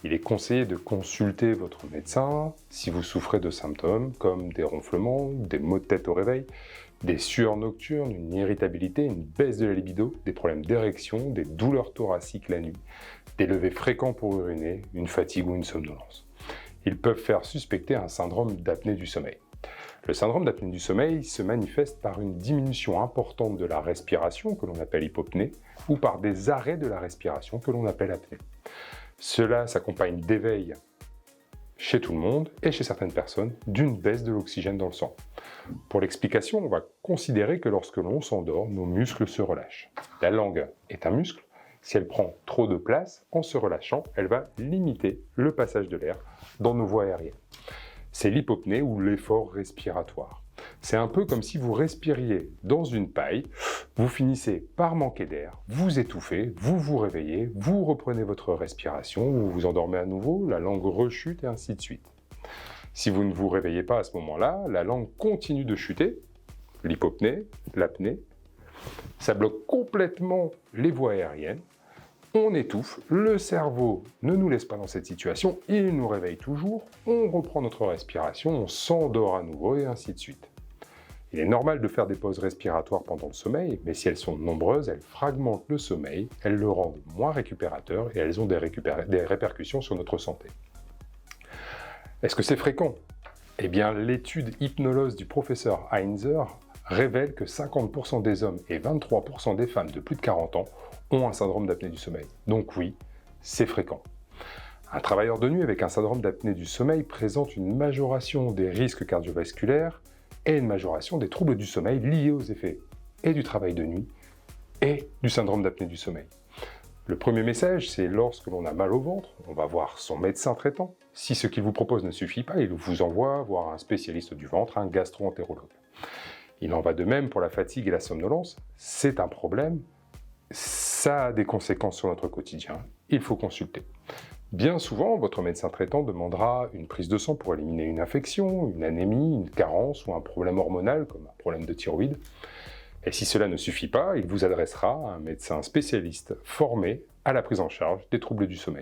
Il est conseillé de consulter votre médecin si vous souffrez de symptômes comme des ronflements, des maux de tête au réveil, des sueurs nocturnes, une irritabilité, une baisse de la libido, des problèmes d'érection, des douleurs thoraciques la nuit, des levées fréquents pour uriner, une fatigue ou une somnolence. Ils peuvent faire suspecter un syndrome d'apnée du sommeil. Le syndrome d'apnée du sommeil se manifeste par une diminution importante de la respiration, que l'on appelle hypopnée, ou par des arrêts de la respiration, que l'on appelle apnée. Cela s'accompagne d'éveil chez tout le monde et chez certaines personnes d'une baisse de l'oxygène dans le sang. Pour l'explication, on va considérer que lorsque l'on s'endort, nos muscles se relâchent. La langue est un muscle. Si elle prend trop de place, en se relâchant, elle va limiter le passage de l'air dans nos voies aériennes. C'est l'hypopnée ou l'effort respiratoire. C'est un peu comme si vous respiriez dans une paille, vous finissez par manquer d'air, vous étouffez, vous vous réveillez, vous reprenez votre respiration, vous vous endormez à nouveau, la langue rechute et ainsi de suite. Si vous ne vous réveillez pas à ce moment-là, la langue continue de chuter, l'hypopnée, l'apnée, ça bloque complètement les voies aériennes, on étouffe, le cerveau ne nous laisse pas dans cette situation, il nous réveille toujours, on reprend notre respiration, on s'endort à nouveau et ainsi de suite. Il est normal de faire des pauses respiratoires pendant le sommeil, mais si elles sont nombreuses, elles fragmentent le sommeil, elles le rendent moins récupérateur et elles ont des répercussions sur notre santé. Est-ce que c'est fréquent? Eh bien, l'étude Hypnose du professeur Heinzer révèle que 50% des hommes et 23% des femmes de plus de 40 ans ont un syndrome d'apnée du sommeil. Donc oui, c'est fréquent. Un travailleur de nuit avec un syndrome d'apnée du sommeil présente une majoration des risques cardiovasculaires et une majoration des troubles du sommeil liés aux effets et du travail de nuit et du syndrome d'apnée du sommeil. Le premier message, c'est lorsque l'on a mal au ventre, on va voir son médecin traitant. Si ce qu'il vous propose ne suffit pas, il vous envoie voir un spécialiste du ventre, un gastro-entérologue. Il en va de même pour la fatigue et la somnolence. C'est un problème, ça a des conséquences sur notre quotidien, il faut consulter. Bien souvent, votre médecin traitant demandera une prise de sang pour éliminer une infection, une anémie, une carence ou un problème hormonal comme un problème de thyroïde. Et si cela ne suffit pas, il vous adressera à un médecin spécialiste formé à la prise en charge des troubles du sommeil.